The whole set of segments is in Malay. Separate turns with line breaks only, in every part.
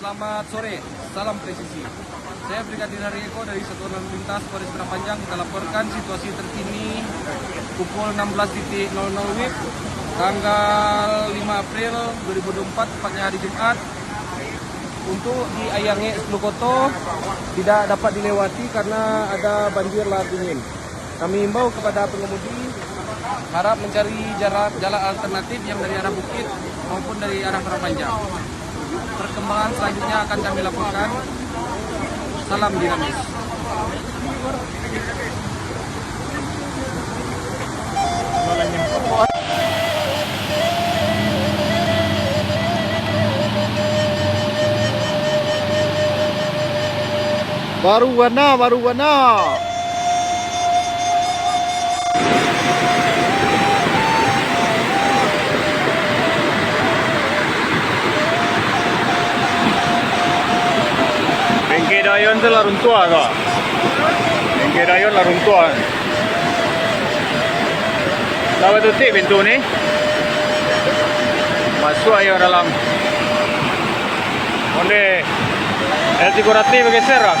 Selamat sore, salam presisi. Saya Brigadir Hari Eko dari Satuan Lalu Lintas Polres Padang Panjang. Kita laporkan situasi terkini pukul 16.00 WIB tanggal 5 April 2024, tepatnya hari Jumat. Untuk di Ayange Slukoto tidak dapat dilewati karena ada banjir lahar dingin. Kami himbau kepada pengemudi harap mencari jalan alternatif yang dari arah bukit maupun dari arah Padang Panjang. Perkembangan selanjutnya akan kami laporkan. Salam dinamis.
Baru warna. Bengke Dayon tu larun tua kah? Bengke Dayon larun tua. Lawa tutup pintu ni. Masuk ayo dalam. Onde LT Kurati bergeser lah.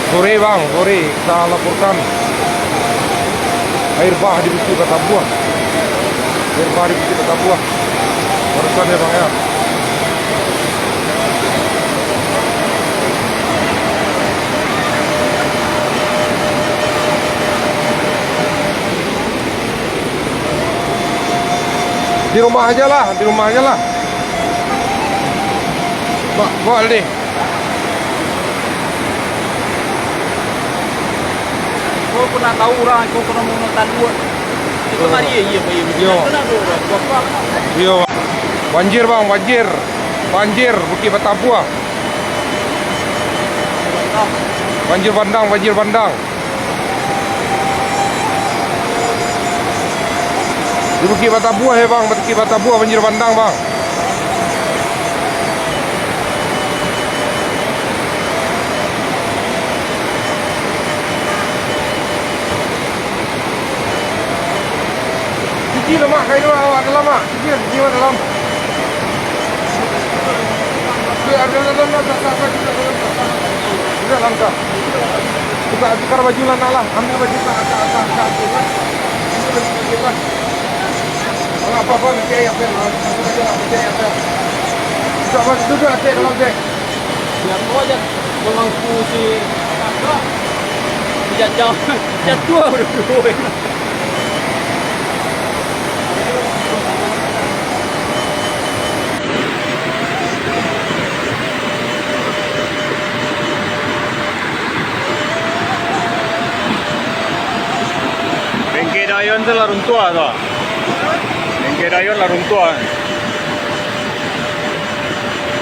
Sore bang, sore kita laporkan air bah di Bukit Batabuah. Air bah di Bukit Batabuah. Barusan ya bang ya. Di rumah aja lah. Bawa deh.
Kau pernah tahu orang, kau pernah menonton dua. Itu hari iya.
Iya. Banjir bang, banjir Bukit Batabuah. Banjir bandang. Di Bukit Batabuah ya bang, Bukit Batabuah banjir bandang bang. Cuci lemak kain awak dalam mak. Cuci dalam. Dalam tak. Buka tukar baju lana lah. Ambil baju tak. Kalau apa-apa nanti ayah pen. Buka baju duduk asyik dalam dek.
Biar kau aja memangku si kakak. Jatuh berdua.
Bengke Dayon tu larun tua tu. Bengke Dayon larun tua.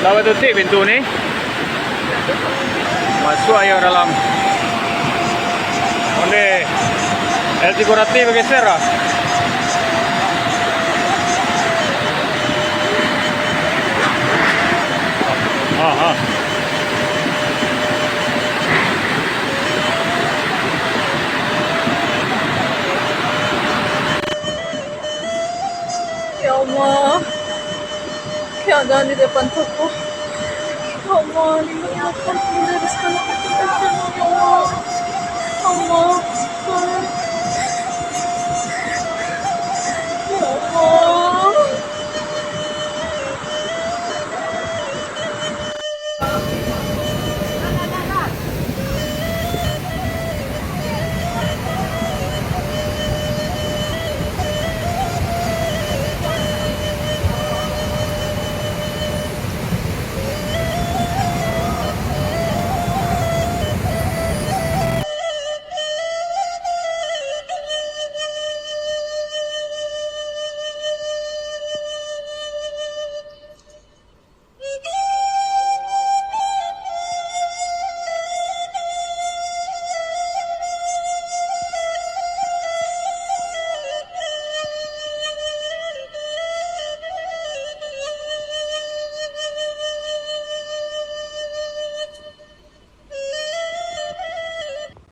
Lawa tutup pintu ni. Masuk ayo dalam. Onde LT Kurati bergeser lah.
Ya Allah, keadaan di depan toko. Ya Allah, lindungi aku dari segala kejahatan. Ya Allah,